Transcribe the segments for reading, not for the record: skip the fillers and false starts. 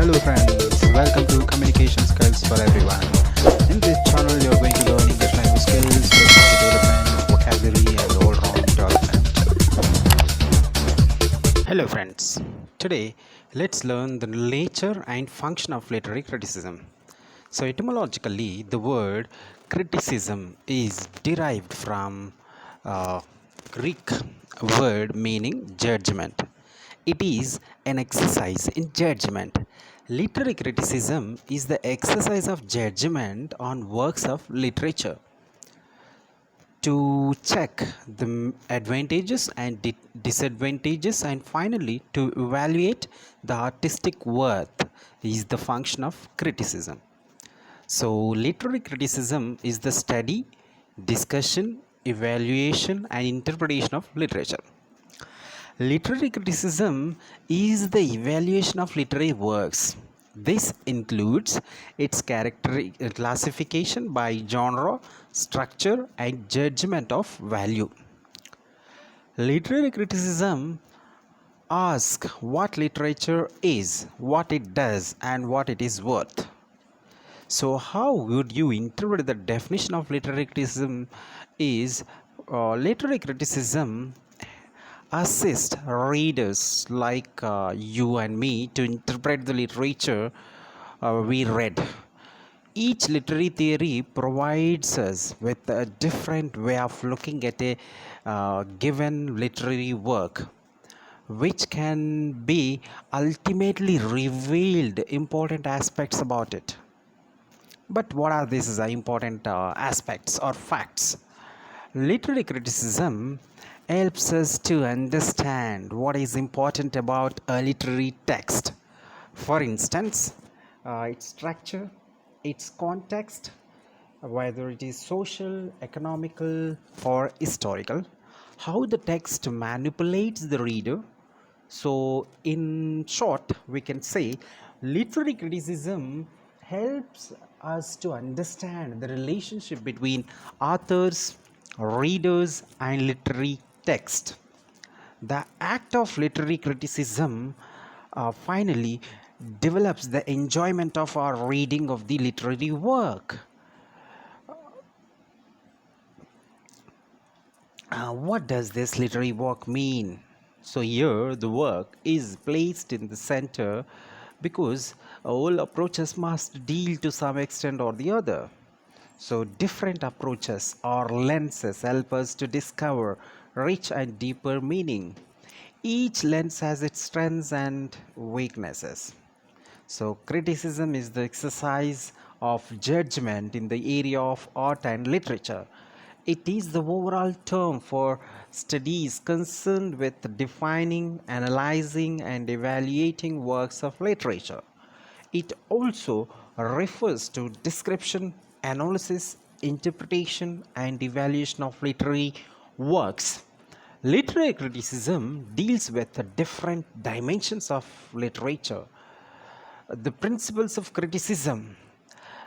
Hello friends, welcome to Communication Skills for Everyone. In this channel, you are going to learn English language skills, personality development, vocabulary, and all-round development. Hello friends, today let's learn the nature and function of literary criticism. So etymologically, the word criticism is derived from Greek word meaning judgment. It is an exercise in judgment. Literary criticism is the exercise of judgment on works of literature to check the advantages and disadvantages, and finally to evaluate the artistic worth is the function of criticism. So literary criticism is the study, discussion, evaluation, and interpretation of literature. Literary criticism is the evaluation of literary works. This includes its classification by genre, structure, and judgment of value. Literary criticism asks what literature is, what it does, and what it is worth. So, how would you interpret the definition of literary criticism? Is literary criticism assist readers like you and me to interpret the literature we read. Each literary theory provides us with a different way of looking at a given literary work, which can be ultimately revealed important aspects about it. But what are these important aspects or facts? Literary criticism helps us to understand what is important about a literary text. For instance, its structure, its context, whether it is social, economical, or historical, how the text manipulates the reader. So, in short, we can say literary criticism helps us to understand the relationship between authors, readers, and literary text. The act of literary criticism finally develops the enjoyment of our reading of the literary work. What does this literary work mean? So here the work is placed in the center because all approaches must deal to some extent or the other. So different approaches or lenses help us to discover rich and deeper meaning. Each lens has its strengths and weaknesses. So criticism is the exercise of judgment in the area of art and literature. It is the overall term for studies concerned with defining, analyzing, and evaluating works of literature. It also refers to description, analysis, interpretation, and evaluation of literary works. Literary criticism deals with the different dimensions of literature. The principles of criticism.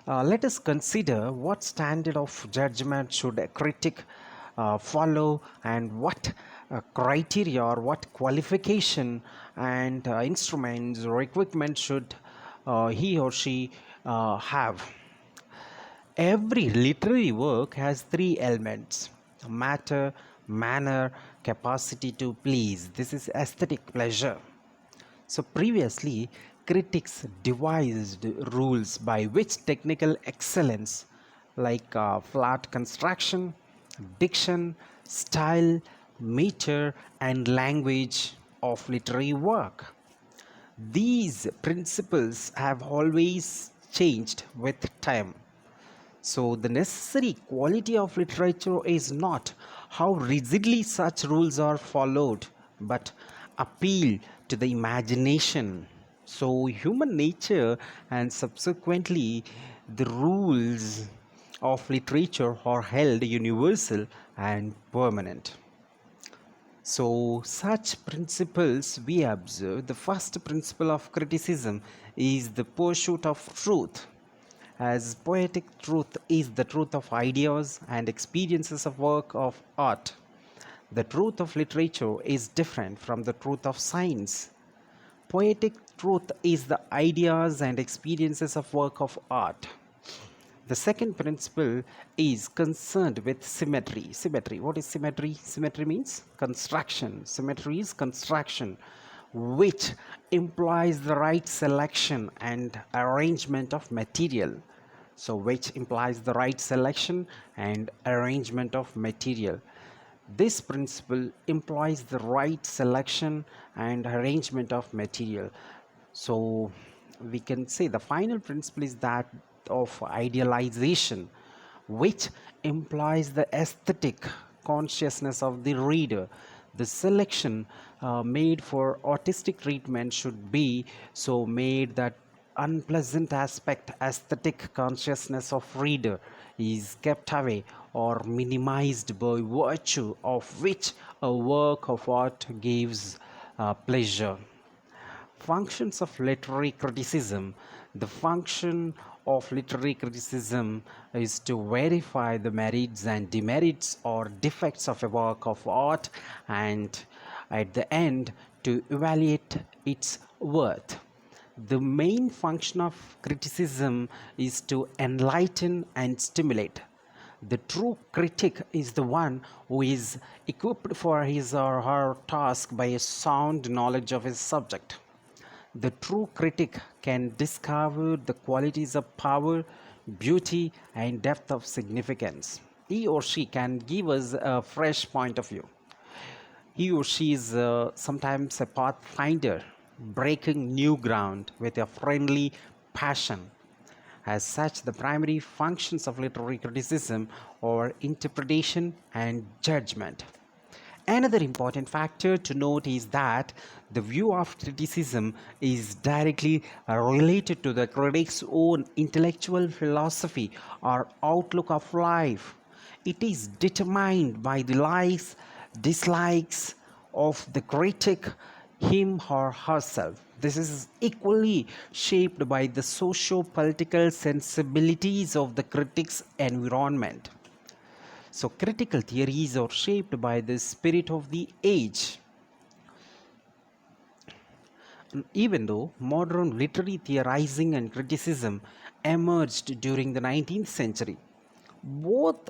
Let us consider what standard of judgment should a critic follow, and what criteria or what qualification and instruments or equipment should he or she have. Every literary work has three elements: matter, manner, capacity to please. This is aesthetic pleasure. So previously, critics devised rules by which technical excellence like flat construction, diction, style, meter, and language of literary work. These principles have always changed with time. So, the necessary quality of literature is not how rigidly such rules are followed, but appeal to the imagination. So, human nature and subsequently the rules of literature are held universal and permanent. So, such principles we observe. The first principle of criticism is the pursuit of truth, as poetic truth is the truth of ideas and experiences of work of art. The truth of literature is different from the truth of science. Poetic truth is the ideas and experiences of work of art. The second principle is concerned with symmetry. Symmetry. What is symmetry? Symmetry means construction. Symmetry is construction, which implies the right selection and arrangement of material. So, which implies the right selection and arrangement of material. This principle implies the right selection and arrangement of material. So we can say the final principle is that of idealization, which implies the aesthetic consciousness of the reader. The selection made for artistic treatment should be so made that unpleasant aspect aesthetic consciousness of reader is kept away or minimized by virtue of which a work of art gives pleasure. Functions of literary criticism. The function of literary criticism is to verify the merits and demerits or defects of a work of art, and at the end to evaluate its worth. The main function of criticism is to enlighten and stimulate. The true critic is the one who is equipped for his or her task by a sound knowledge of his subject. The true critic can discover the qualities of power, beauty, and depth of significance. He or she can give us a fresh point of view. He or she is sometimes a pathfinder, breaking new ground with a friendly passion. As such, the primary functions of literary criticism are interpretation and judgment. Another important factor to note is that the view of criticism is directly related to the critic's own intellectual philosophy or outlook of life. It is determined by the likes, dislikes of the critic, him or herself. This is equally shaped by the socio-political sensibilities of the critic's environment. So, critical theories are shaped by the spirit of the age. Even though modern literary theorizing and criticism emerged during the 19th century, both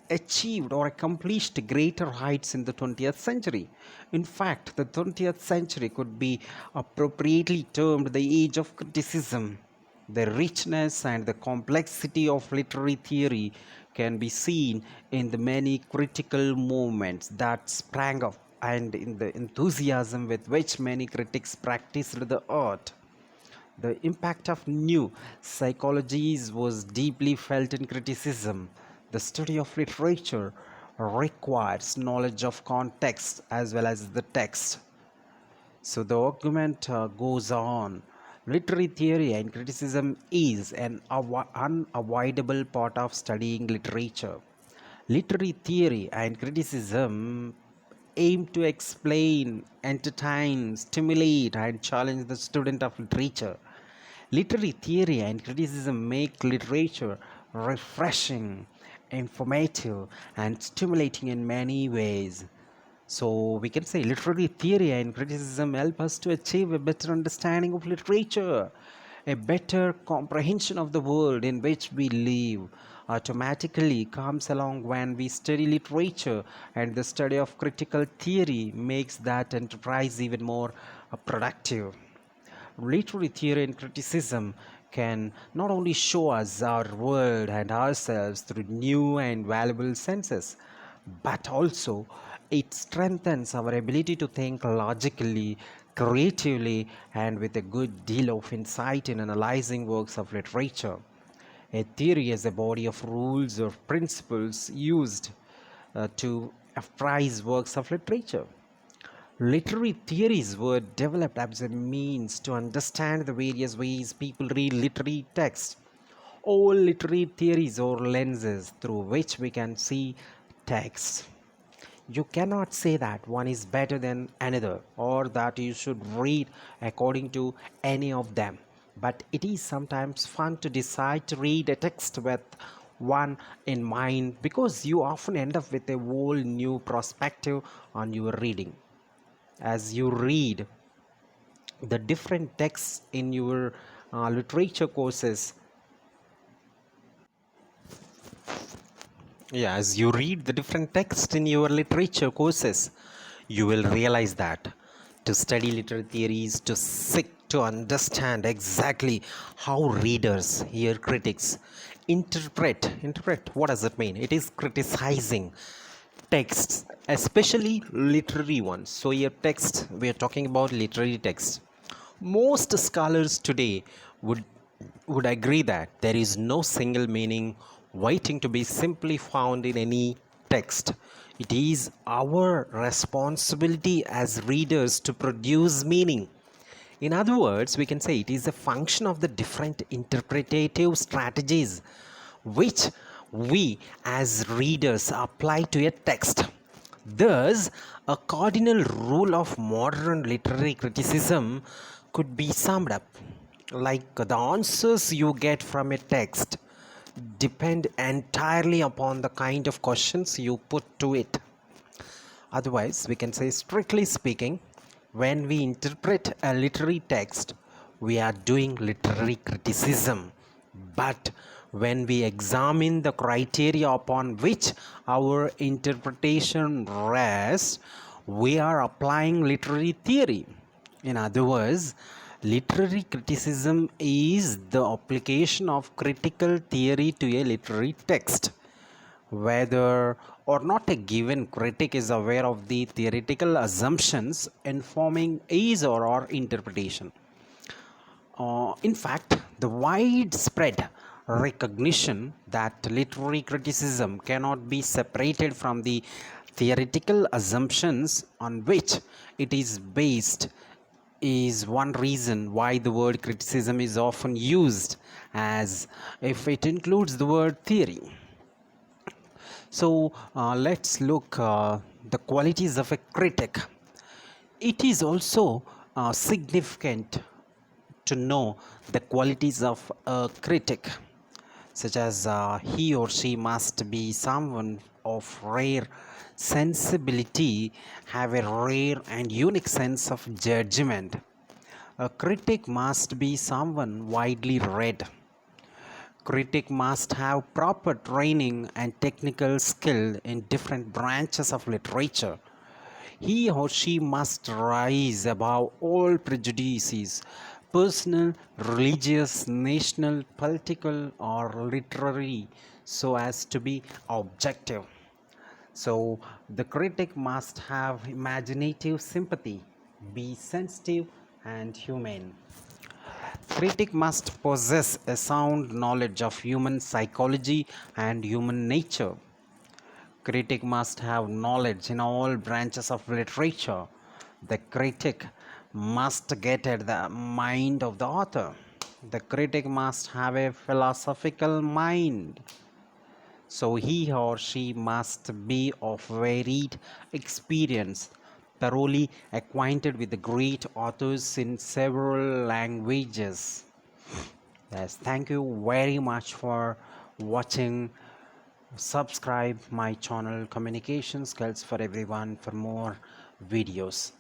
achieved or accomplished greater heights in the 20th century. In fact, the 20th century could be appropriately termed the age of criticism. The richness and the complexity of literary theory can be seen in the many critical movements that sprang up and in the enthusiasm with which many critics practiced the art. The impact of new psychologies was deeply felt in criticism. The study of literature requires knowledge of context as well as the text. So the argument goes on. Literary theory and criticism is an unavoidable part of studying literature. Literary theory and criticism aim to explain, entertain, stimulate, and challenge the student of literature. Literary theory and criticism make literature refreshing, informative, and stimulating in many ways. So we can say literary theory and criticism help us to achieve a better understanding of literature, a better comprehension of the world in which we live. Automatically comes along when we study literature, and the study of critical theory makes that enterprise even more productive. Literary theory and criticism can not only show us our world and ourselves through new and valuable senses, but also it strengthens our ability to think logically, creatively, and with a good deal of insight in analyzing works of literature. A theory is a body of rules or principles used to appraise works of literature. Literary theories were developed as a means to understand the various ways people read literary texts. All literary theories are lenses through which we can see text. You cannot say that one is better than another or that you should read according to any of them. But it is sometimes fun to decide to read a text with one in mind because you often end up with a whole new perspective on your reading. As you read, the different texts in your literature courses. Yeah, as you read the different texts in your literature courses, you will realize that to study literary theories, to seek to understand exactly how readers, here critics, interpret. What does it mean? It is criticizing texts, especially literary ones. So here text, we are talking about literary texts. Most scholars today would agree that there is no single meaning waiting to be simply found in any text. It is our responsibility as readers to produce meaning. In other words, we can say it is a function of the different interpretative strategies which we as readers apply to a text. Thus, a cardinal rule of modern literary criticism could be summed up like the answers you get from a text depend entirely upon the kind of questions you put to it. Otherwise, we can say, strictly speaking, when we interpret a literary text, we are doing literary criticism. But when we examine the criteria upon which our interpretation rests, we are applying literary theory. In other words, literary criticism is the application of critical theory to a literary text. Whether or not a given critic is aware of the theoretical assumptions informing his or her interpretation. In fact, the widespread recognition that literary criticism cannot be separated from the theoretical assumptions on which it is based is one reason why the word criticism is often used as if it includes the word theory. So let's look the qualities of a critic. It is also significant to know the qualities of a critic, such as he or she must be someone of rare sensibility, have a rare and unique sense of judgment. A critic must be someone widely read. Critic must have proper training and technical skill in different branches of literature. He or she must rise above all prejudices, personal, religious, national, political, or literary, so as to be objective. So, the critic must have imaginative sympathy, be sensitive and humane. Critic must possess a sound knowledge of human psychology and human nature. Critic must have knowledge in all branches of literature. The critic must get at the mind of the author. The critic must have a philosophical mind. So he or she must be of varied experience, thoroughly acquainted with the great authors in several languages. Yes, thank you very much for watching. Subscribe my channel Communication Skills for Everyone for more videos.